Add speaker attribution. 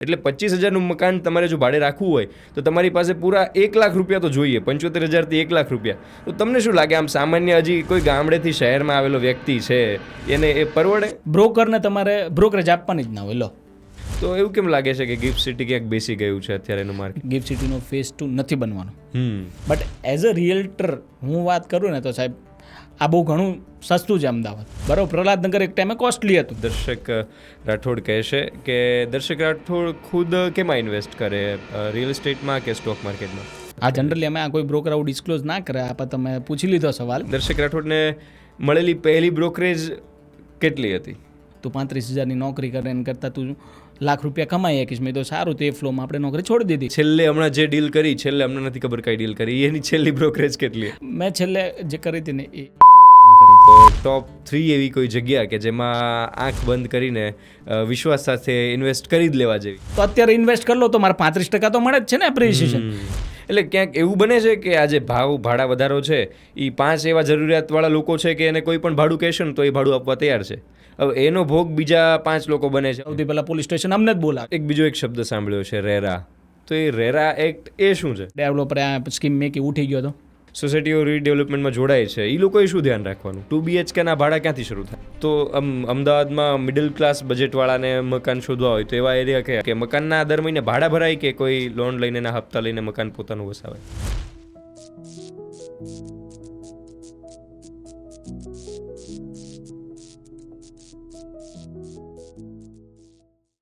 Speaker 1: એટલે 25,000નું મકાન તમારે જો ભાડે રાખવું હોય તો તમારી પાસે પૂરા 1 લાખ રૂપિયા તો જોઈએ, 75,000થી 1 લાખ રૂપિયા. તો તમને શું લાગે, આમ સામાન્ય હજી કોઈ ગામડેથી શહેરમાં આવેલો વ્યક્તિ છે એને એ પરવડે?
Speaker 2: બ્રોકરને તમારે બ્રોકરેજ આપવાની જ ના હોય. લો,
Speaker 1: તો એવું કેમ લાગે છે કે ગિફ્ટ સિટી ક્યાંક બેસી ગયું છે અત્યારે એનું માર્કેટ?
Speaker 2: ગિફ્ટ સિટીનો ફેઝ 2 નથી બનવાનો. બટ એઝ અ રિયલ્ટર હું વાત કરું ને તો સાહેબ આ બહુ ઘણું સસ્તું છે અમદાવાદ. બરાબર, પ્રહલાદનગર એક ટાઈમે કોસ્ટલી હતું.
Speaker 1: દર્શક રાઠોડ કહેશે કે દર્શક રાઠોડ ખુદ કેમાં ઇન્વેસ્ટ કરે, રિયલ એસ્ટેટમાં કે સ્ટોક માર્કેટમાં?
Speaker 2: આ જનરલી અમે આ કોઈ બ્રોકર આવું ડિસ્ક્લોઝ ના કરે. આ તમે પૂછી લીધો સવાલ.
Speaker 1: દર્શક રાઠોડને મળેલી પહેલી બ્રોકરેજ કેટલી હતી?
Speaker 2: તું 35,000ની નોકરી કરે એના કરતાં તું લાખ રૂપિયા કમાઈ શકીશ. મેં તો સારું, તે ફ્લોમાં આપણે નોકરી છોડી દીધી.
Speaker 1: છેલ્લે હમણાં જે ડીલ કરી, છેલ્લે અમને નથી ખબર કઈ ડીલ કરી, એની છેલ્લી બ્રોકરેજ કેટલી?
Speaker 2: મેં છેલ્લે જે કરી હતી ને એ
Speaker 1: તો ટોપ 3 એવી કોઈ જગ્યા કે જેમાં આંખ બંધ કરીને વિશ્વાસ સાથે ઇન્વેસ્ટ કરી જ લેવા જેવી?
Speaker 2: તો અત્યારે ઇન્વેસ્ટ કરી લો તો મારે 35% તો મળે જ છે ને એપ્રિસિએશન.
Speaker 1: એટલે ક્યાંક એવું બને છે કે આ જે ભાડા વધારો છે એ 5 એવા જરૂરિયાતવાળા લોકો છે કે એને કોઈ પણ ભાડું કહેશે ને તો એ ભાડું આપવા તૈયાર છે. હવે એનો ભોગ બીજા 5 લોકો બને છે.
Speaker 2: સૌથી પહેલાં પોલીસ સ્ટેશન અમને જ બોલાવે.
Speaker 1: બીજો એક શબ્દ સાંભળ્યો છે, રેરા. તો એ રેરા એક્ટ એ શું છે?
Speaker 2: ડેવલપર આ સ્કીમ મેકી ઉઠી ગયો હતો.
Speaker 1: સોસાયટીઓ રીડેવલપમેન્ટમાં જોડાય છે, એ લોકોએ શું ધ્યાન રાખવાનું? 2 BHKના ભાડા ક્યાંથી શરૂ થાય? તો અમદાવાદમાં મિડલ ક્લાસ બજેટવાળાને મકાન શોધવા હોય તો એવા એરિયા કે મકાનના દર મહિને ભાડા ભરાય કે કોઈ લોન લઈને હપ્તા લઈને મકાન પોતાનું વસાવે?